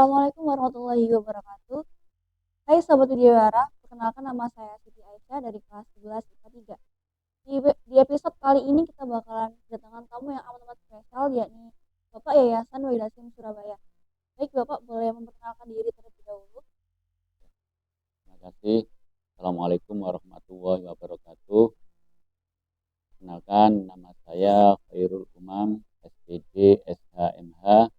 Assalamualaikum warahmatullahi wabarakatuh. Hai Sobat Widiawara, perkenalkan nama saya Siti Aisyah dari kelas 11 IPA 3. Di episode kali ini kita bakalan kedatangan tamu yang amat spesial, yakni Bapak Yayasan Wahid Hasyim Surabaya. Baik Bapak, boleh memperkenalkan diri terlebih dahulu? Terima kasih. Assalamualaikum warahmatullahi wabarakatuh. Kenalkan, nama saya Khairul Umam, SPD SHMH.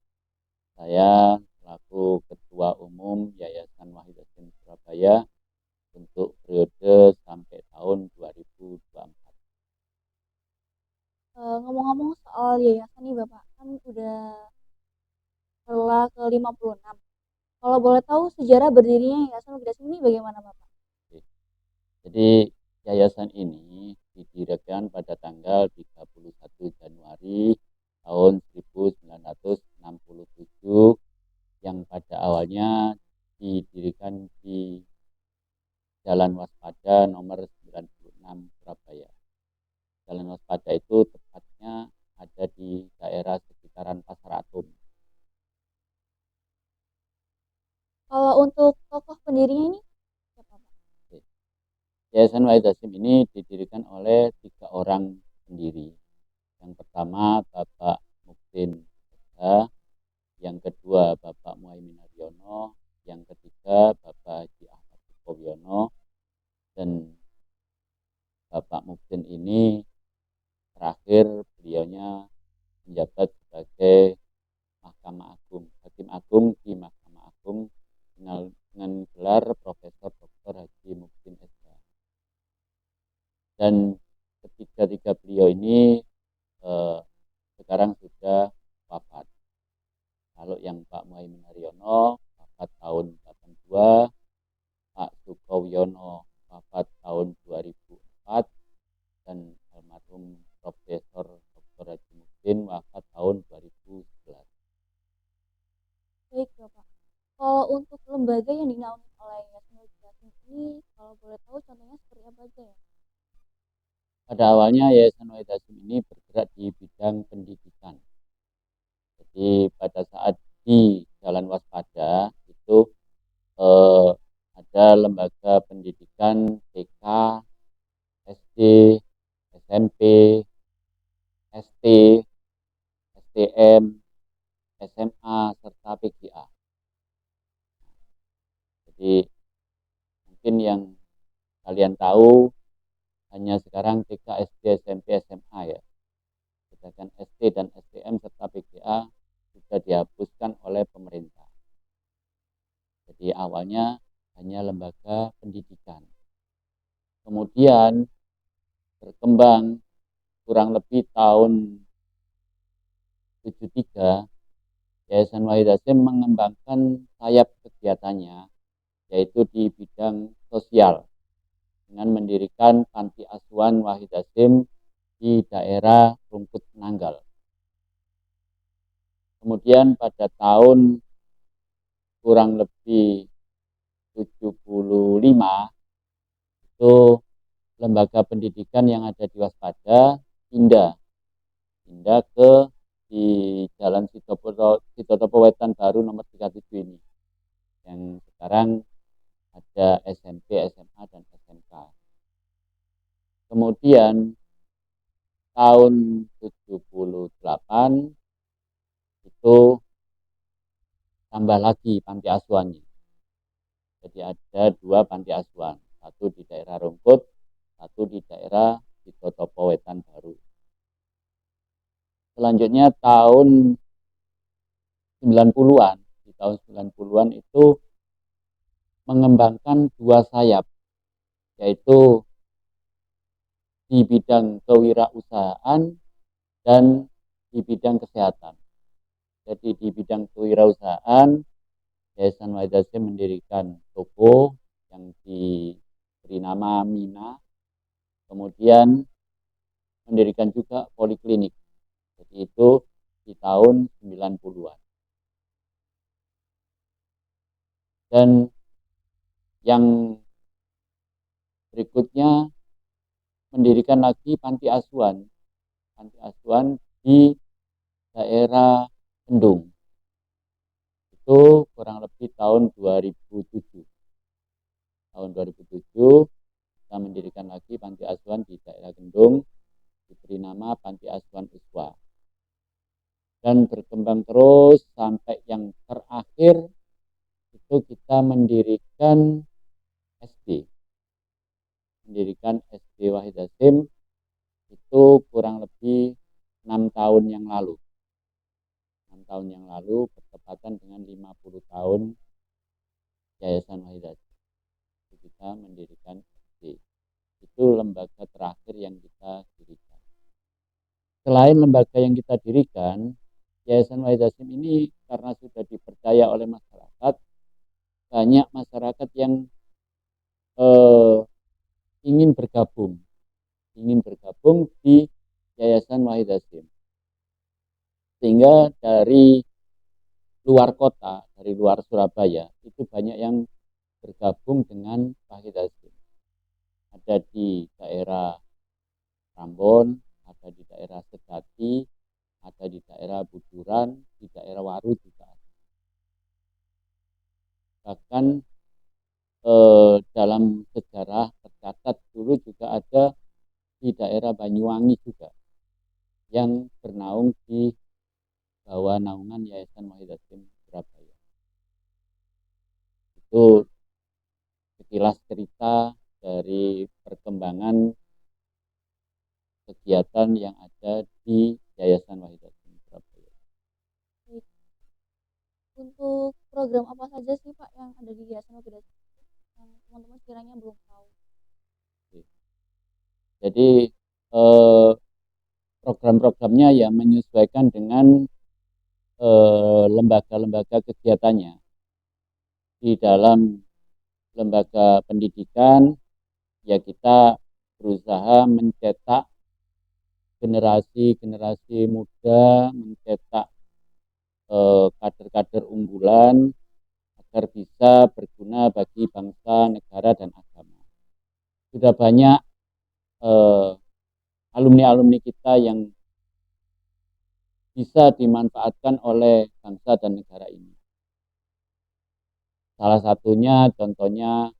Saya selaku Ketua Umum Yayasan Wahid Hasyim Surabaya untuk periode sampai tahun 2024. Ngomong-ngomong soal yayasan nih Bapak, kan udah telah ke 56. Kalau boleh tahu sejarah berdirinya Yayasan Wahid Hasyim ini bagaimana Bapak? Jadi yayasan ini didirikan pada tanggal 31 Januari tahun 1967 yang pada awalnya didirikan di Jalan Waspada nomor 96 Surabaya. Jalan Waspada itu tepatnya ada di daerah sekitaran Pasar Atom. Kalau untuk tokoh pendirinya ini siapa Pak? Yayasan Wahid Hasyim ini didirikan oleh 3 orang pendiri. Yang pertama Bapak Muktin Esa, yang kedua Bapak Muhaimin Haryono, yang ketiga Bapak Haji Ahmad Sukoyono. Dan Bapak Muktin ini terakhir beliaunya menjabat sebagai Mahkamah Agung, Hakim Agung di Mahkamah Agung dengan gelar Profesor Dr. Haji Muktin Esa. Dan ketiga beliau ini sekarang sudah wafat. Kalau yang Pak Muhaimin Haryono wafat tahun 82, Pak Sukoyono wafat tahun 2004, dan almarhum Profesor Dr. Haji Muktin wafat tahun 2011. Baik Bapak. Kalau untuk lembaga yang dinaungi oleh Yayasan Wahid Hasyim ini, kalau boleh tahu contohnya seperti apa aja ya? Pada awalnya Yayasan Wahid Hasyim ini bergerak di bidang pendidikan. Jadi pada saat di Jalan Waspada itu ada lembaga pendidikan TK, SD, SMP, ST, STM, SMA, serta PGA. Jadi mungkin yang kalian tahu hanya sekarang TK, SD, SMP, SMA ya. Sedangkan ST dan STM serta PGA sudah dihapuskan oleh pemerintah. Jadi awalnya hanya lembaga pendidikan. Kemudian berkembang kurang lebih tahun 73, Yayasan Wahid Hasyim mengembangkan sayap kegiatannya, yaitu di bidang sosial, dengan mendirikan panti asuhan Wahid Hasyim di daerah Rungkut Nanggal. Kemudian pada tahun kurang lebih 75 itu lembaga pendidikan yang ada di Waspada pindah ke di Jalan Sitotopo Wetan Baru nomor 37 ini, yang sekarang ada SMP, SMA, dan SMK. Kemudian tahun 78 itu tambah lagi panti asuhannya. Jadi ada 2 panti asuhan, satu di daerah Rungkut, satu di daerah Sitotopo Wetan Baru. Selanjutnya tahun 90-an, di tahun 90-an itu mengembangkan 2 sayap, yaitu di bidang kewirausahaan dan di bidang kesehatan. Jadi di bidang kewirausahaan, Yayasan Wahid Hasyim mendirikan toko yang diberi nama Mina, kemudian mendirikan juga poliklinik. Jadi itu di tahun 90-an. Dan yang berikutnya mendirikan lagi panti asuhan di daerah Kendung. itu kurang lebih tahun 2007. Tahun 2007 kita mendirikan lagi panti asuhan di daerah Gendung, diberi nama Panti Asuhan Uswa. Dan berkembang terus sampai yang terakhir itu kita mendirikan SD. Mendirikan SD Wahid Hasim itu kurang lebih 6 tahun yang lalu. 6 tahun yang lalu bertepatan dengan 50 tahun Yayasan Wahid Hasim. Kita mendirikan SD. Itu lembaga terakhir yang kita dirikan. Selain lembaga yang kita dirikan, Yayasan Wahid Hasim ini karena sudah dipercaya oleh masyarakat, banyak masyarakat yang ingin bergabung di Yayasan Wahid Hasim. Sehingga dari luar kota, dari luar Surabaya, itu banyak yang bergabung dengan Wahid Hasim. Ada di daerah Rambon, ada di daerah Sedati, ada di daerah Buduran, di daerah Waru juga ada. Bahkan dalam sejarah tercatat dulu juga ada di daerah Banyuwangi juga yang bernaung di bawah naungan Yayasan Wahid Hasim Surabaya. Itu sekilas cerita dari perkembangan kegiatan yang ada di Yayasan Wahid Hasim Surabaya. Untuk program apa saja sih Pak yang ada di Yayasan Wahid Hasim yang teman-teman sekiranya belum tahu? Jadi program-programnya ya menyesuaikan dengan lembaga-lembaga kegiatannya. Di dalam lembaga pendidikan ya kita berusaha mencetak generasi muda, mencetak kader-kader unggulan agar bisa berguna bagi bangsa, negara, dan agama. Sudah banyak alumni-alumni kita yang bisa dimanfaatkan oleh bangsa dan negara ini. Salah satunya contohnya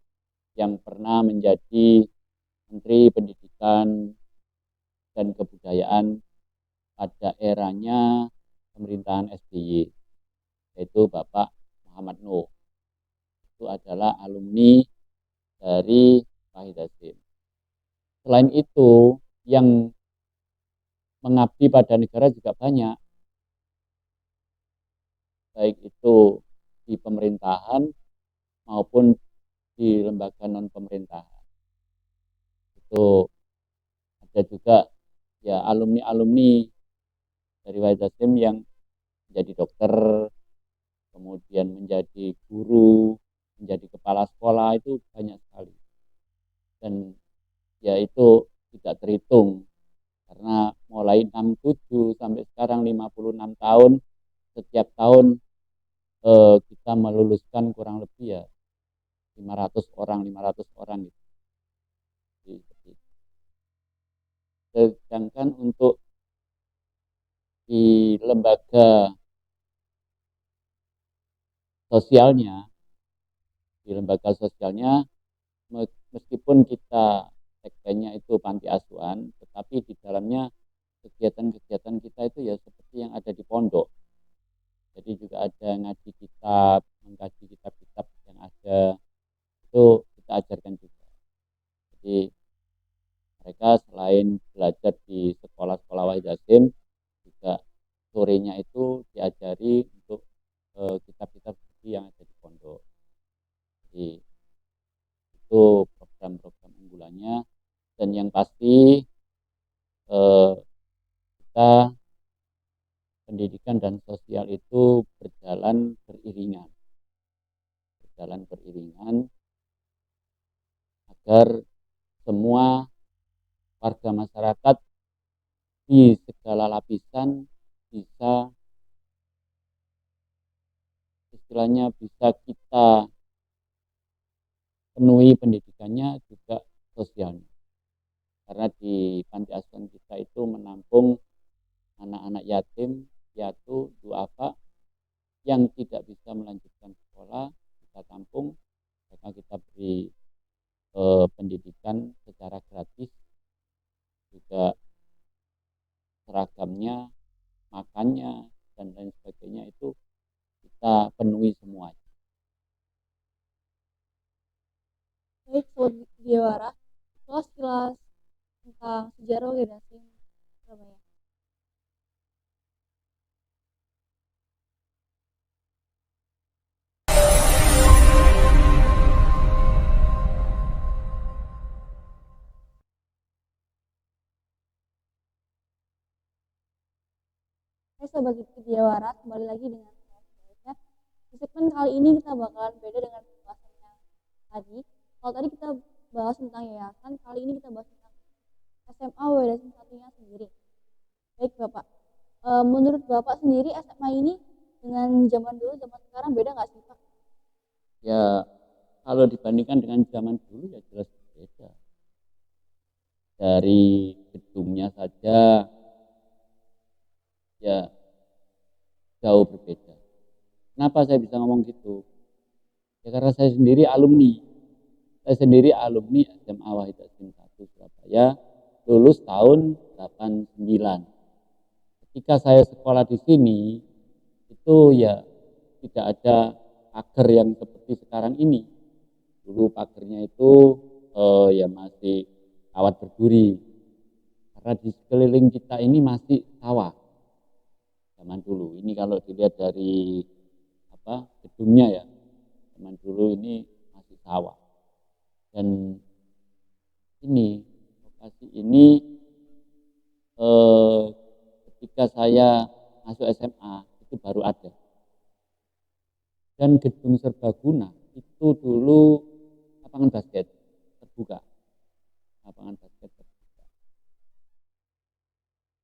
yang pernah menjadi Menteri Pendidikan dan Kebudayaan pada eranya pemerintahan SBY, yaitu Bapak Muhammad Nuh. Itu adalah alumni dari Wahid Hasim. Selain itu, yang mengabdi pada negara juga banyak, baik itu di pemerintahan maupun di lembaga non pemerintahan. Itu ada juga ya alumni dari Wahid Hasim yang menjadi dokter, kemudian menjadi guru, menjadi kepala sekolah, itu banyak sekali. Dan ya itu tidak terhitung karena mulai 67 sampai sekarang 56 tahun, setiap tahun kita meluluskan kurang lebih ya 500 orang gitu. Sedangkan untuk di lembaga sosialnya, meskipun kita tagline-nya itu panti asuhan, tetapi di dalamnya kegiatan-kegiatan kita itu ya seperti yang ada di pondok. Jadi juga ada ngaji kitab, mengkaji kitab-kitab yang ada, itu kita ajarkan juga. Jadi mereka selain belajar di sekolah-sekolah Wahid Hasim, juga sorenya itu diajari untuk kitab-kitab yang ada di pondok. Jadi itu program-program unggulannya, dan yang pasti kita pendidikan dan sosial itu berjalan beriringan agar semua warga masyarakat di segala lapisan bisa istilahnya bisa kita penuhi pendidikannya juga sosialnya. Karena di panti asuhan kita itu menampung anak-anak yatim, piatu, duafa yang tidak bisa melanjutkan sekolah kita tampung, maka kita beri pendidikan secara gratis, juga seragamnya, makannya, dan lain sebagainya itu kita penuhi semua. Baik, Sobat Bidiawara, itulah sekilas tentang sejarah organisasi Surabaya. Hai Sobat Widiawara, kembali lagi dengan saya. Di segmen kali ini kita bakalan beda dengan pembahasannya tadi. Kalau tadi kita bahas tentang yayasan, kali ini kita bahas tentang SMA Wedasin satunya sendiri. Baik Bapak, menurut Bapak sendiri SMA ini dengan zaman dulu, zaman sekarang beda nggak sih Pak? Ya, kalau dibandingkan dengan zaman dulu ya jelas berbeda. Dari gedungnya saja ya jauh berbeda. Kenapa saya bisa ngomong gitu? Ya karena saya sendiri alumni. Saya sendiri alumni SMA Wahid Hasim 1 Surabaya, lulus tahun 89. Ketika saya sekolah di sini, itu ya tidak ada pagar yang seperti sekarang ini. Dulu pagarnya itu ya masih kawat berduri. Karena di sekeliling kita ini masih sawah. Zaman dulu. Ini kalau dilihat dari gedungnya ya. Zaman dulu ini masih sawah. Dan ini lokasi ini ketika saya masuk SMA itu baru ada. Dan gedung serbaguna itu dulu lapangan basket terbuka. Lapangan basket terbuka.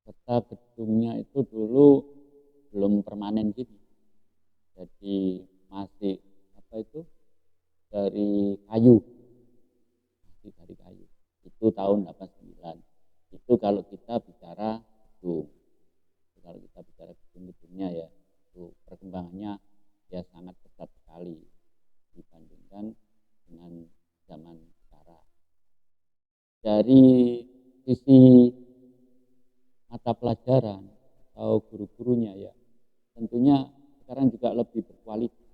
Serta gedungnya itu dulu belum permanen gini. Jadi masih dari kayu. Masih dari kayu. Itu tahun 89. Itu kalau kita bicara gedung. Kalau kita bicara gedung-gedungnya ya, itu perkembangannya ya sangat pesat sekali dibandingkan dengan zaman sekarang. Dari sisi mata pelajaran atau guru-gurunya ya, tentunya sekarang juga lebih berkualitas.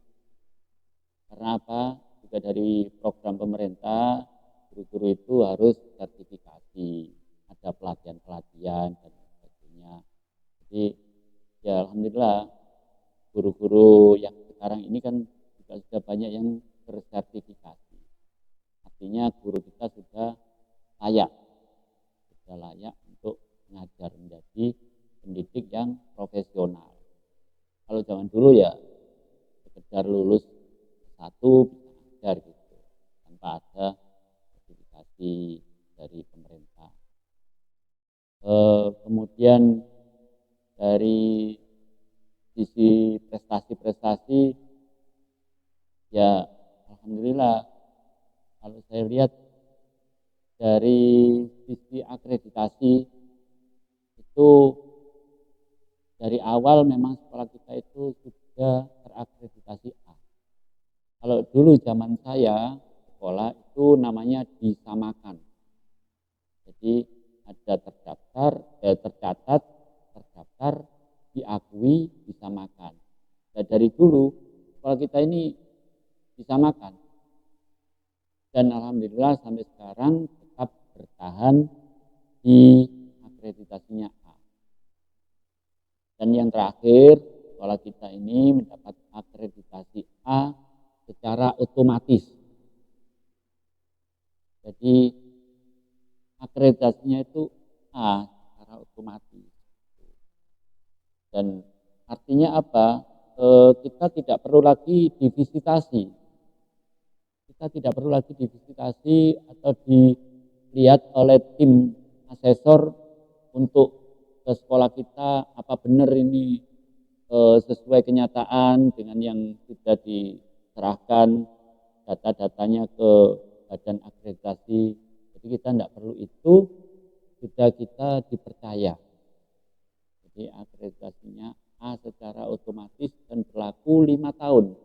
Karena apa? Juga dari program pemerintah, guru-guru itu harus sertifikasi, ada pelatihan-pelatihan dan sebagainya. Jadi ya alhamdulillah guru-guru yang sekarang ini kan juga sudah banyak yang bersertifikasi. Artinya guru kita sudah layak untuk mengajar, menjadi pendidik yang profesional. Kalau zaman dulu ya sekedar lulus satu bisa ngajar gitu, tanpa ada sertifikasi dari pemerintah. Kemudian dari sisi prestasi-prestasi ya alhamdulillah kalau saya lihat dari sisi akreditasi itu dari awal memang sekolah kita itu sudah terakreditasi A. Kalau dulu zaman saya sekolah itu namanya disamakan. Jadi ada tercatat, diakui, disamakan. Dan dari dulu sekolah kita ini disamakan. Dan alhamdulillah sampai sekarang tetap bertahan di akreditasinya A. Dan yang terakhir, sekolah kita ini mendapat akreditasi A secara otomatis. Jadi akreditasinya itu A secara otomatis. Dan artinya apa? Kita tidak perlu lagi divisitasi. Kita tidak perlu lagi divisitasi atau dilihat oleh tim asesor untuk ke sekolah kita apa benar ini sesuai kenyataan dengan yang sudah diserahkan data-datanya ke badan akreditasi. Jadi kita tidak perlu itu, sudah kita dipercaya. Jadi akreditasinya SMA secara otomatis dan berlaku 5 tahun.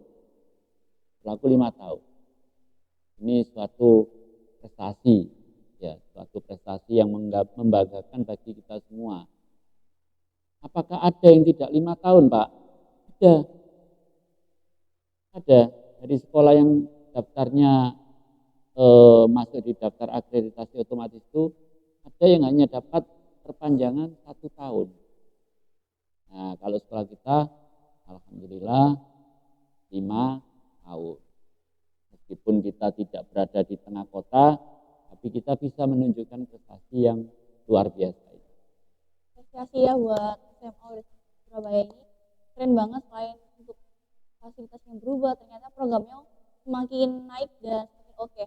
Berlaku 5 tahun. Ini suatu prestasi, ya, suatu prestasi yang membanggakan bagi kita semua. Apakah ada yang tidak 5 tahun, Pak? Ada. Ada. Dari sekolah yang daftarnya masuk di daftar akreditasi otomatis itu, ada yang hanya dapat perpanjangan 1 tahun. Nah, kalau sekolah kita, alhamdulillah 5 tahun. Meskipun kita tidak berada di tengah kota, tapi kita bisa menunjukkan prestasi yang luar biasa. Apresiasi ya buat SMA di Surabaya ini. Keren banget, selain untuk fasilitas yang berubah, ternyata programnya semakin naik dan semakin oke.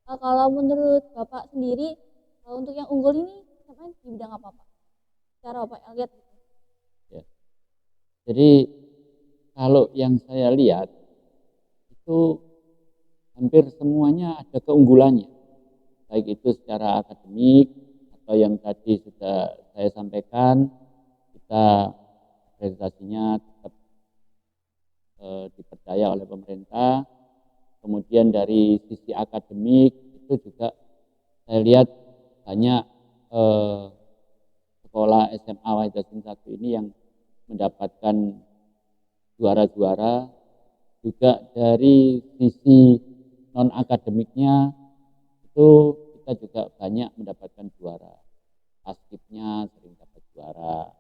Kalau menurut Bapak sendiri, untuk yang unggul ini SMA di bidang apa, Pak? Cara Bapak lihat gitu. Ya. Jadi kalau yang saya lihat itu hampir semuanya ada keunggulannya, baik itu secara akademik atau yang tadi sudah saya sampaikan, kita akreditasinya tetap dipercaya oleh pemerintah. Kemudian dari sisi akademik itu juga saya lihat banyak sekolah SMA Wahid Hasim 1 ini yang mendapatkan juara-juara. Juga dari sisi non akademiknya itu kita juga banyak mendapatkan juara. Paskibnya sering dapat juara.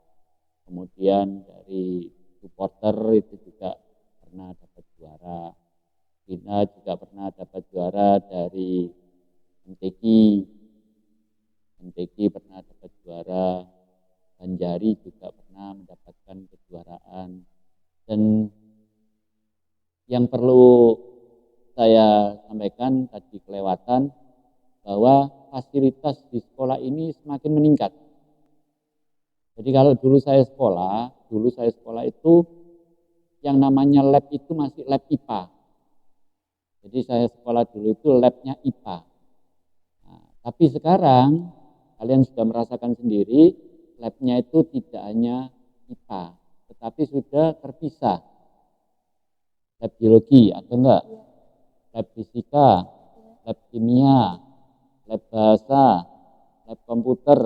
Kemudian dari supporter itu juga pernah dapat juara. Kita juga pernah dapat juara dari MTQ. MTQ pernah dapat juara. Banjari juga pernah mendapatkan kejuaraan. Dan yang perlu saya sampaikan tadi kelewatan bahwa fasilitas di sekolah ini semakin meningkat. Jadi kalau dulu saya sekolah itu yang namanya lab itu masih lab IPA. Jadi saya sekolah dulu itu labnya IPA. Nah, tapi sekarang kalian sudah merasakan sendiri labnya itu tidak hanya IPA, tetapi sudah terpisah. Lab biologi, ada enggak? Lab fisika, lab kimia, lab bahasa, lab komputer.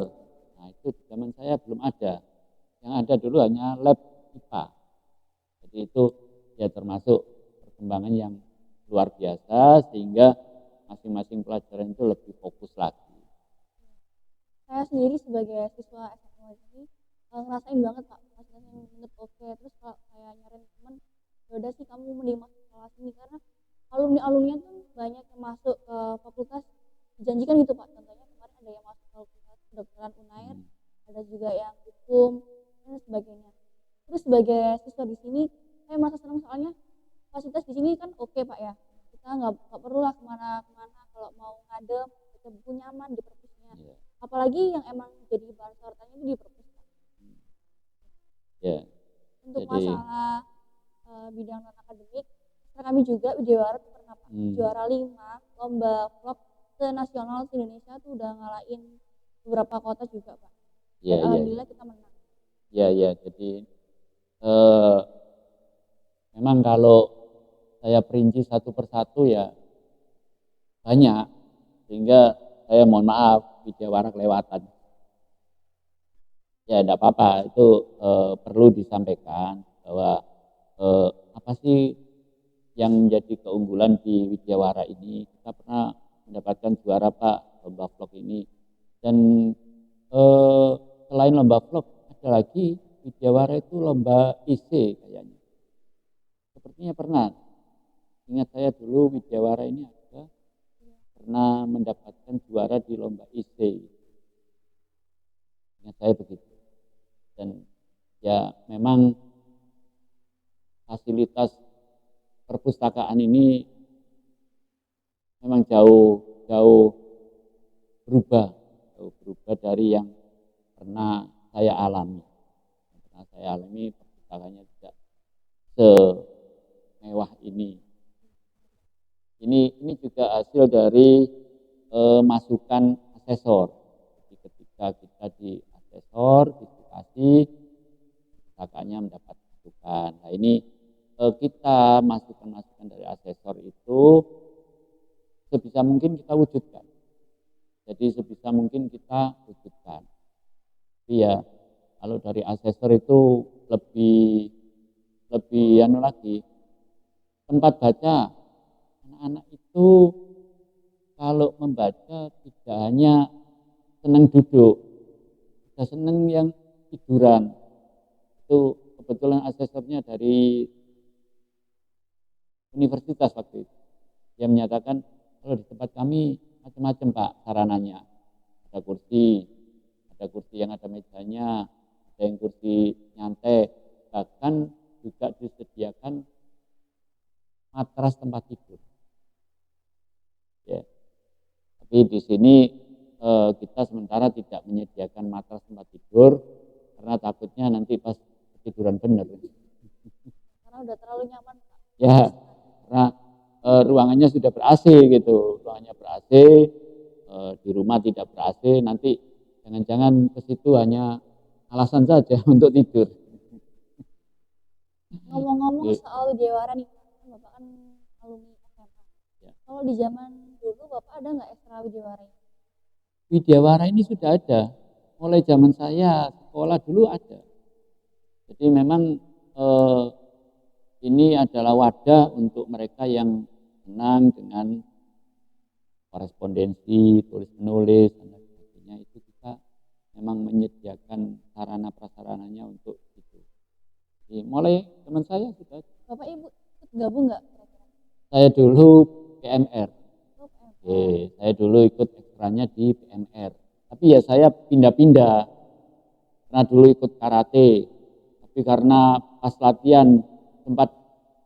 Nah, itu di zaman saya belum ada. Yang ada dulu hanya lab IPA. Jadi itu ya termasuk perkembangan yang luar biasa sehingga masing-masing pelajaran itu lebih fokus lagi. Saya sendiri sebagai siswa SMA ini ngerasain banget, Pak, fasilitas yang menurut oke. Terus kalau saya nyariin teman, ya udah sih kamu mending masuk kelas ini, karena alumni-alumninya tuh banyak yang masuk ke fakultas dijanjikan gitu, Pak. Contohnya kemarin ada yang masuk ke fakultas kedokteran Unair, ada juga yang hukum dan sebagainya. Terus sebagai siswa di sini saya merasa senang, soalnya fasilitas di sini kan oke, Pak, ya. Kita nggak perlu lah kemana-kemana, kalau mau ngadem baca buku nyaman di perpusnya. Apalagi yang emang jadi bahan sorotannya itu di perpus, Pak. Ya. Untuk Jadi masalah bidang non akademik, kami juga Widyawara pernah, Pak, juara 5 lomba vlog nasional di Indonesia tuh, udah ngalahin beberapa kota juga, Pak. Dan alhamdulillah kita menang. Ya, jadi memang kalau saya perinci satu persatu ya banyak, sehingga saya mohon maaf Widyawara kelewatan. Ya tidak apa-apa, itu perlu disampaikan bahwa apa sih yang menjadi keunggulan di Widyawara ini. Kita pernah mendapatkan juara, Pak, lomba vlog ini. Dan selain lomba vlog ada lagi Widyawara itu lomba IC kayaknya. Sepertinya pernah. Ingat saya dulu Widyawara ini ada pernah mendapatkan juara di lomba IC. Ingat saya begitu. Dan ya memang fasilitas perpustakaan ini memang jauh berubah dari yang pernah saya alami. Perpustakaannya tidak semewah ini. Ini juga hasil dari masukan asesor. Jadi ketika kita di asesor, diskusi kakaknya mendapat masukan. Nah ini kita masukan-masukan dari asesor itu sebisa mungkin kita wujudkan. Jadi sebisa mungkin kita wujudkan. Tapi ya kalau dari asesor itu lebih lagi tempat baca. Anak-anak itu kalau membaca tidak hanya senang duduk, tidak senang yang tiduran. Itu kebetulan asesornya dari universitas waktu itu. Dia menyatakan kalau di tempat kami macam-macam Pak sarananya. Ada kursi yang ada mejanya, ada yang kursi nyantai, bahkan juga disediakan matras tempat tidur. Ya. Tapi di sini kita sementara tidak menyediakan matras tempat tidur karena takutnya nanti pas tiduran benar. Karena udah terlalu nyaman Pak. Ya, karena ruangannya sudah ber-AC gitu, ruangannya ber-AC, di rumah tidak ber-AC, nanti jangan-jangan ke situ hanya alasan saja untuk tidur. Ngomong-ngomong Oke. soal Widyawara nih, Bapak kan alumni SMA. Ya. Kalau di zaman dulu Bapak ada nggak ekstra Widyawara ini? Widyawara ini sudah ada, mulai zaman saya sekolah dulu ada. Jadi memang ini adalah wadah untuk mereka yang senang dengan korespondensi, tulis-menulis, dan lain sebagainya. Itu kita memang menyediakan sarana prasarananya untuk itu. Jadi, mulai teman saya sudah. Bapak Ibu ikut gabung nggak kira-kira? Saya dulu PMR. Oh, PMR. Oke, saya dulu ikut ekstranya di PMR. Tapi ya saya pindah-pindah. Karena dulu ikut karate. Tapi karena pas latihan sempat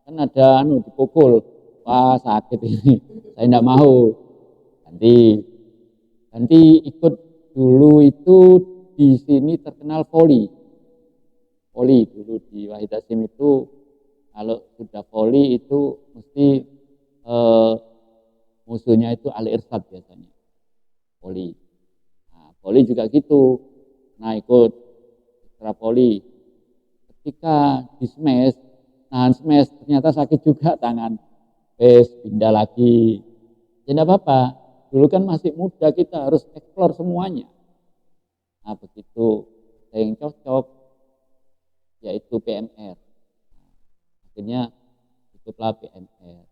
kan ada dipukul. Wah sakit ini. Saya tidak mau. Nanti ikut dulu itu di sini terkenal voli. Voli dulu di Wahid Hasim itu kalau sudah voli itu mesti musuhnya itu Ali Irsyad biasanya. Voli. Nah, voli juga gitu. Nah ikut ekstra voli. Ketika di smash, nahan smash ternyata sakit juga tangan. Pindah lagi. Ya tidak apa-apa. Dulu kan masih muda, kita harus eksplor semuanya. Nah begitu ada yang cocok, yaitu PMR. Akhirnya ikutlah PMR.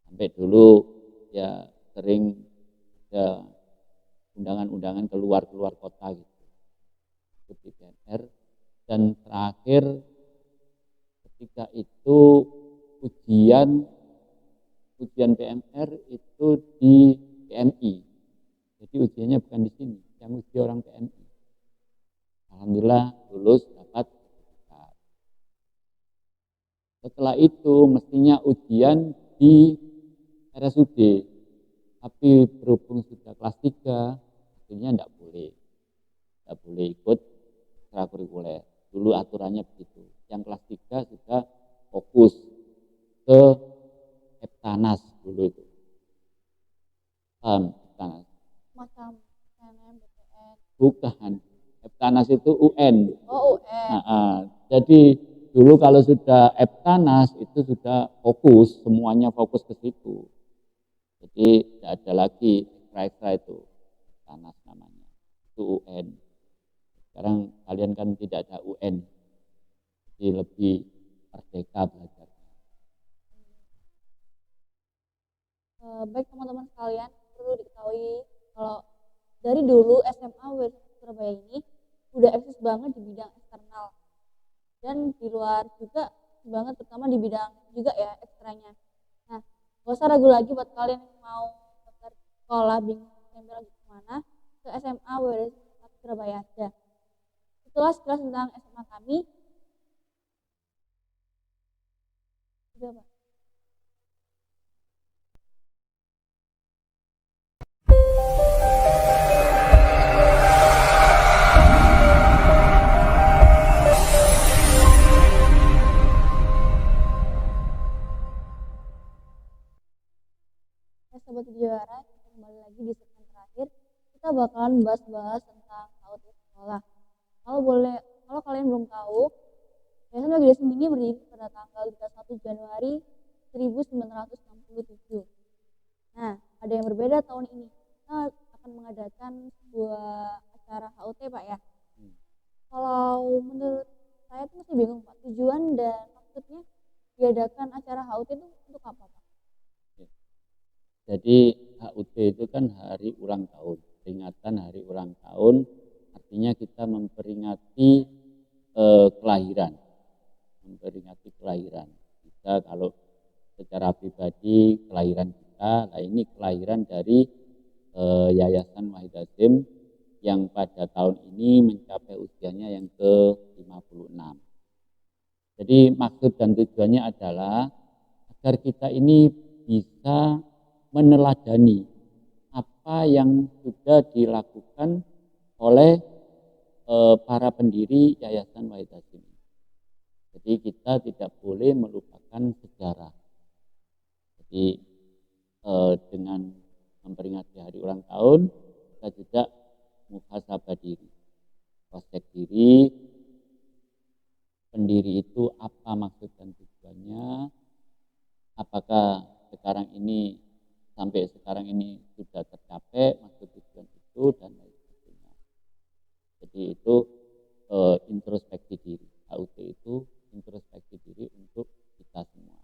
Sampai dulu ya sering ada undangan-undangan keluar kota gitu. Ikut di PMR. Dan terakhir ketika itu ujian PMR itu di PMI. Jadi ujiannya bukan di sini, yang uji orang PMI. Alhamdulillah lulus dapat sertifikat. Setelah itu mestinya ujian di RSUD, tapi berhubung sudah kelas 3, akhirnya tidak boleh ikut ekstrakurikuler. Dulu aturannya begitu. Yang kelas 3 sudah fokus ke Eptanas dulu itu. Eptanas. Macam SNM, BPN. Bukan. Eptanas itu UN. Oh, UN. Jadi dulu kalau sudah Eptanas itu sudah fokus, semuanya fokus ke situ. Jadi tidak ada lagi ekstra itu. Eptanas namanya. Itu UN. Sekarang kalian kan tidak ada UN. Jadi lebih merdeka belajar. Baik teman-teman sekalian, perlu diketahui kalau dari dulu SMA Surabaya ini udah eksis banget di bidang eksternal dan di luar juga banget, terutama di bidang juga ya ekstranya. Nah, gak usah ragu lagi buat kalian yang mau sekolah bingung ngambil lagi kemana, ke SMA Surabaya aja. Itulah sekilas tentang SMA kami. Udah, Pak. Sobat Widyawara, kita kembali lagi di segmen terakhir. Kita bakalan bahas-bahas tentang PAUD sekolah. Kalau kalian belum tahu, Yayasan Bagi Dasem ini berdiri pada tanggal 21 Januari 1967. Nah, ada yang berbeda tahun ini. Kita akan mengadakan sebuah acara HUT, Pak ya. Kalau menurut saya tuh masih bingung, Pak. Tujuan dan maksudnya diadakan acara HUT itu untuk apa, Pak? Jadi HUT itu kan hari ulang tahun, peringatan hari ulang tahun, artinya kita memperingati kelahiran, kita kalau secara pribadi kelahiran kita. Nah ini kelahiran dari Yayasan Wahid Hasyim yang pada tahun ini mencapai usianya yang ke-56. Jadi maksud dan tujuannya adalah agar kita ini bisa meneladani apa yang sudah dilakukan oleh para pendiri Yayasan Wahid Hasyim. Jadi kita tidak boleh melupakan sejarah. Jadi dengan memperingati hari ulang tahun, kita juga muhasabah diri, cross-check diri, pendiri itu apa maksud dan tujuannya, apakah sampai sekarang ini sudah tercapai maksud tujuan itu, dan lain sebagainya. Jadi itu introspeksi diri. HUT itu introspeksi diri untuk kita semua.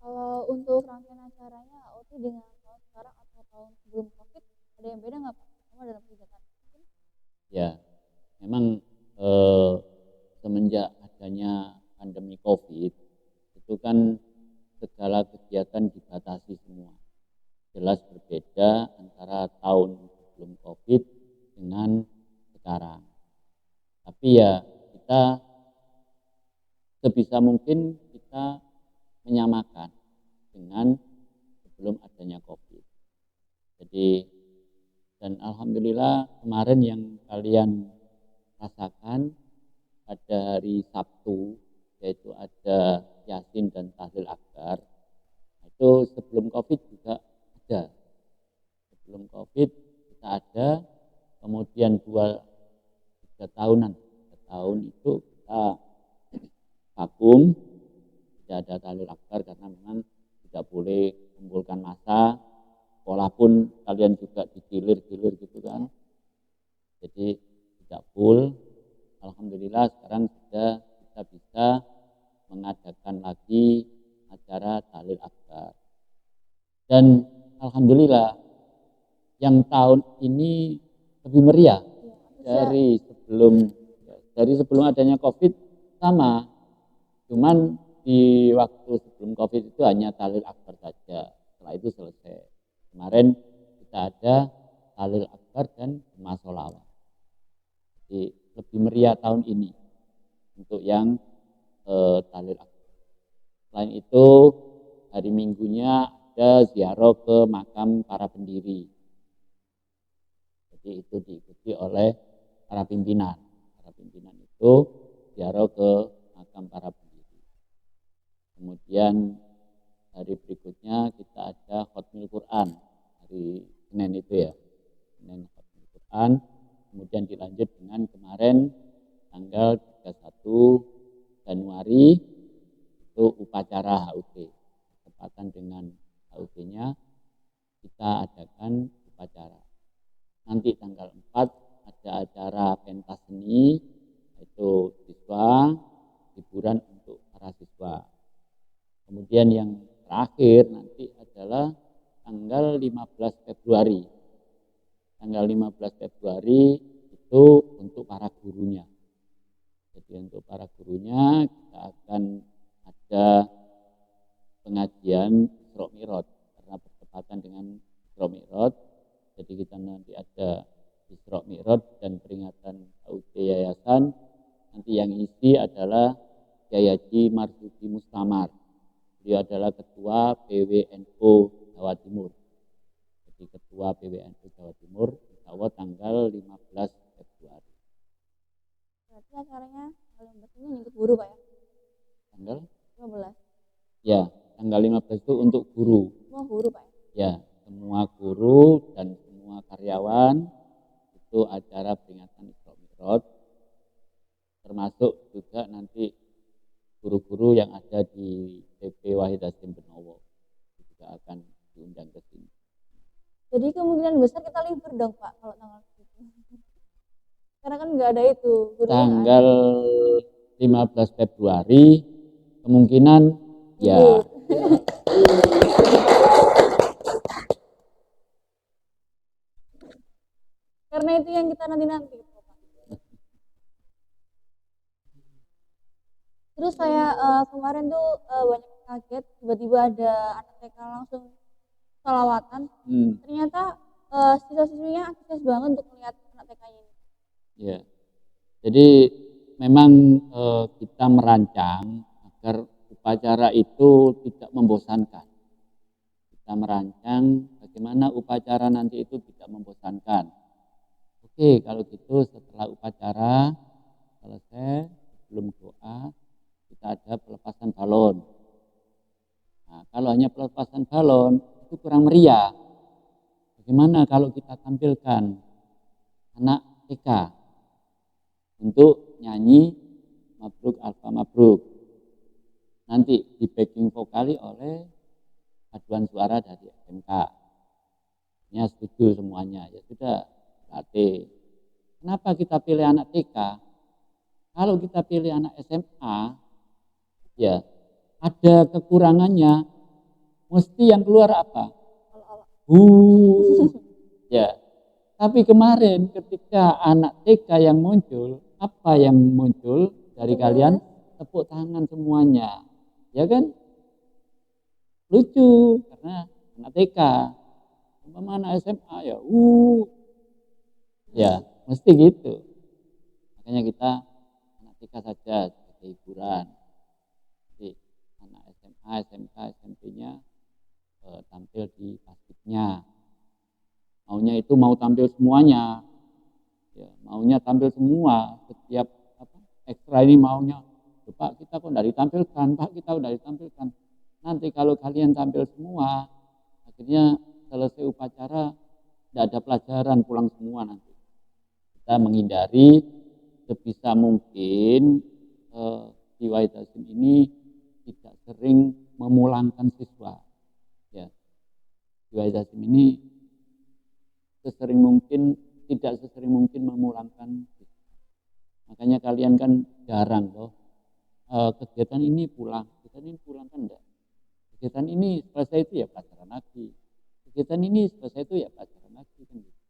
Kalau untuk rangkaian acaranya HUT dengan tahun sekarang atau tahun sebelum COVID, ada yang beda nggak, Pak? Sama dalam kegiatan? Ya, memang semenjak adanya pandemi COVID, itu kan segala kegiatan dibatasi semua. Jelas berbeda antara tahun sebelum COVID dengan sekarang. Tapi ya kita sebisa mungkin kita menyamakan dengan sebelum adanya COVID. Jadi, dan alhamdulillah kemarin yang kalian rasakan pada hari Sabtu, yaitu ada Yasin dan Tahlil Akbar, itu sebelum COVID juga ada. Sebelum COVID kita ada, kemudian 2-3 tahun itu kita vakum, tidak ada Tahlil Akbar karena memang tidak boleh kumpulkan massa. Sekolah pun kalian juga digilir-gilir gitu kan. Jadi tidak full. Alhamdulillah sekarang sudah kita bisa mengadakan lagi acara Tahlil Akbar. Dan alhamdulillah yang tahun ini lebih meriah dari sebelum adanya COVID sama. Cuman di waktu sebelum COVID itu hanya Tahlil Akbar saja. Setelah itu selesai. Kemarin kita ada Tahlil Akbar dan Jemaah Sholawat. Jadi lebih meriah tahun ini untuk yang Tahlil Akbar. Selain itu hari Minggunya ada ziarah ke makam para pendiri. Jadi itu diikuti oleh para pimpinan. Para pimpinan itu ziarah ke makam para pendiri. Kemudian hari berikutnya kita ada Khatmil Quran hari Senin itu ya. Senin Khatmil Quran. Kemudian dilanjut dengan kemarin tanggal 31 Januari itu upacara HUT. Bertepatan dengan HUT-nya kita adakan upacara. Nanti tanggal 4 ada acara pentas seni, yaitu siswa, hiburan untuk para siswa. Kemudian yang terakhir nanti adalah tanggal 15 Februari. Tanggal 15 Februari itu untuk para gurunya. Jadi untuk para gurunya kita akan ada pengajian Isra Mi'raj karena bertepatan dengan Isra Mi'raj. Jadi kita nanti ada Isra Mi'raj dan peringatan HUT Yayasan. Nanti yang isi adalah Kyai Haji Marsudi Mustamar. Beliau adalah Ketua PWNU Jawa Timur. Jadi Ketua PWNU Jawa Timur, insya Allah tanggal 15 Februari. Berarti acaranya tanggal 15 ini nyangkut guru, Pak ya? Tanggal 15. Ya, tanggal 15 itu untuk guru. Semua guru, Pak ya? Ya, semua guru dan semua karyawan itu acara peringatan Isra Mi'raj. termasuk juga nanti guru-guru yang ada di PP Wahid Hasim Benowo juga akan diundang ke sini. Jadi kemungkinan besar kita libur dong Pak kalau tanggal itu. Karena kan nggak ada itu. Tanggal 15 Februari kemungkinan ya. Karena itu yang kita nanti. Terus saya kemarin tuh banyak kaget tiba-tiba ada anak TK langsung salawatan. Ternyata siswa-siswinya aktif banget untuk melihat anak TK ini. Ya, jadi memang kita merancang agar upacara itu tidak membosankan. Kita merancang bagaimana upacara nanti itu tidak membosankan. Oke, kalau gitu setelah upacara selesai, sebelum doa, kita ada pelepasan balon. Nah, kalau hanya pelepasan balon, itu kurang meriah. Bagaimana kalau kita tampilkan anak TK untuk nyanyi Mabruk Alfa Mabruk. Nanti di backing vokali oleh paduan suara dari SMK. Ya setuju semuanya, ya sudah latih. Kenapa kita pilih anak TK? Kalau kita pilih anak SMA, ya ada kekurangannya. Mesti yang keluar apa? Ya. Tapi kemarin ketika anak TK yang muncul, apa yang muncul dari kalian? Tepuk tangan semuanya. Ya kan? Lucu karena anak TK. Umpama anak SMA ya, ya mesti gitu. Makanya kita anak TK saja sebagai hiburan. Jadi anak SMA, SMK, SMP-nya tampil di paskibnya. Maunya itu mau tampil semuanya. Ya, maunya tampil semua. Setiap ekstra ini maunya, Pak kita kok tidak ditampilkan, Pak kita udah ditampilkan. Nanti kalau kalian tampil semua, akhirnya selesai upacara tidak ada pelajaran, pulang semua nanti. Kita menghindari sebisa mungkin di Wahid Hasim ini tidak sering memulangkan siswa. Ya, di Wahid Hasim ini tidak sesering mungkin memulangkan siswa. Makanya kalian kan jarang loh kegiatan ini pulang kan enggak. Kegiatan ini selesai itu ya pelajaran lagi. Kegiatan ini selesai itu ya pelajaran lagi kan gitu.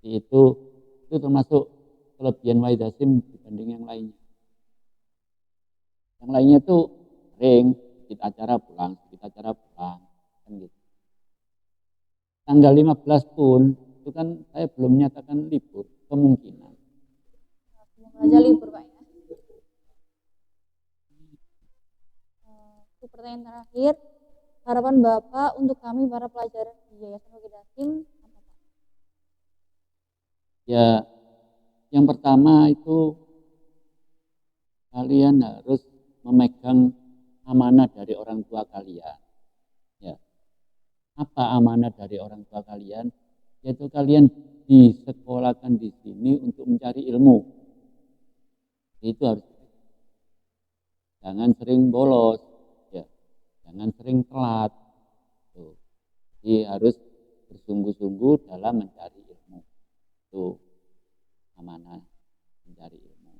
Jadi itu termasuk kelebihan Wahid Hasim dibanding yang lainnya. Yang lainnya tuh sering sedikit acara pulang kan gitu. Tanggal 15 pun itu kan saya belum menyatakan libur, kemungkinan. Semoga aja libur Pak ya. Pertanyaan terakhir, harapan Bapak untuk kami para pelajar di Yayasan Wahid Hasim apa Pak? Ya, yang pertama itu kalian harus memegang amanah dari orang tua kalian. Ya. Apa amanah dari orang tua kalian? Yaitu kalian disekolahkan di sini untuk mencari ilmu. Itu harus. Jangan sering bolos, ya. Jangan sering telat. Tuh. Jadi harus bersungguh-sungguh dalam mencari ilmu. Itu amanah mencari ilmu.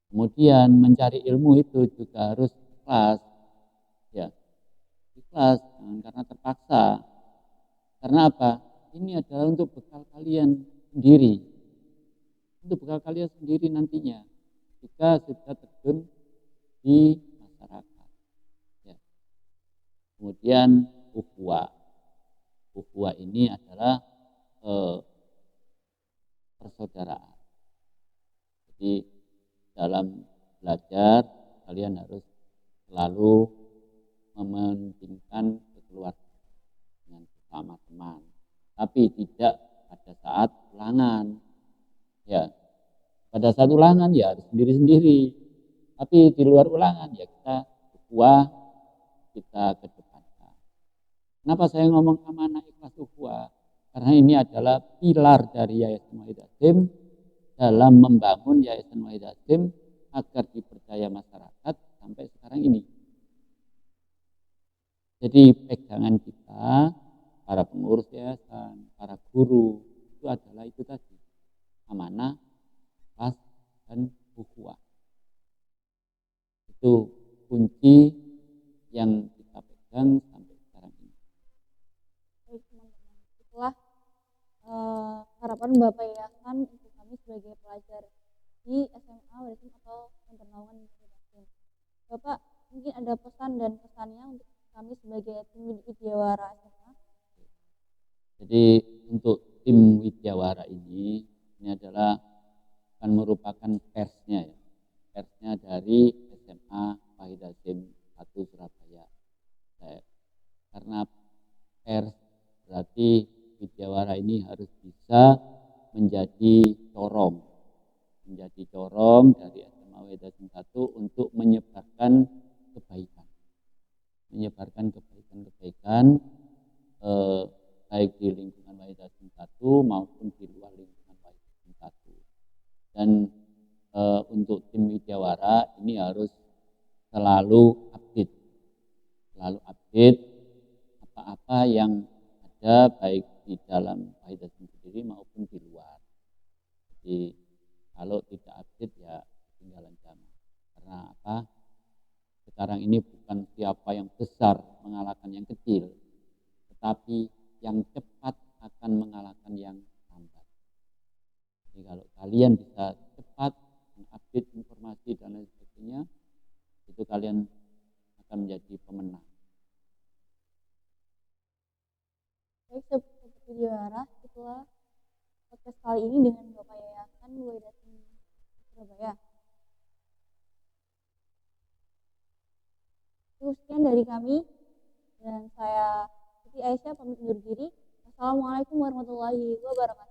Kemudian mencari ilmu itu juga harus ikhlas. Ya. Ikhlas, karena terpaksa. Karena apa? Ini adalah untuk bekal kalian sendiri. Untuk bekal kalian sendiri nantinya. Jika sudah terjun di masyarakat. Ya. Kemudian ukhuwah. Ukhuwah ini adalah persaudaraan. Jadi dalam belajar kalian harus selalu mementingkan kekeluargaan dengan bersama teman, tapi tidak pada saat ulangan. Ya, pada saat ulangan ya harus sendiri-sendiri, tapi di luar ulangan ya kita ukhuwah, kita kedepankan. Kenapa saya ngomong amanah ikhlas ukhuwah? Karena ini adalah pilar dari Yayasan Wahid Hasim dalam membangun Yayasan Wahid Hasim agar dipercaya masyarakat sampai sekarang ini. Jadi pegangan kita, para pengurus yayasan, para guru, itu adalah itu tadi, amanah, ikhlas, dan ukhuwah. Itu kunci yang kita pegang sampai sekarang ini. Baik teman-teman, itulah harapan Bapak Yayasan untuk kami sebagai pelajar di SMA Warisim atau Internaungan Muslim. Bapak mungkin ada pesan dan pesannya untuk kami sebagai tim Widyawara SMA. Jadi untuk tim Widyawara ini adalah akan merupakan persnya ya. Persnya dari SMA Wahid Hasim 1 Surabaya. Karena pers berarti Widyawara ini harus bisa menjadi corong dari SMA Wahid Hasim 1 untuk menyebarkan kebaikan. Baik di lingkungan Wahid Hasim 1 maupun di luar lingkungan Wahid Hasim 1. Dan untuk tim Widyawara ini harus selalu update apa-apa yang ada baik di dalam Wahid Hasim sendiri maupun di luar. Jadi kalau tidak update ya ketinggalan zaman. Karena apa? Sekarang ini bukan siapa yang besar mengalahkan yang kecil, tetapi yang cepat akan mengalahkan yang lambat. Jadi kalau kalian bisa cepat mengupdate informasi dan lain sebagainya, itu kalian akan menjadi pemenang. Baik, Sobat Widyawara, itulah podcast kali ini dengan Bapak Yayasan Wahid Hasim Surabaya. Itu sekian dari kami dan saya Siti Aisyah pamit undur diri. Assalamualaikum warahmatullahi wabarakatuh.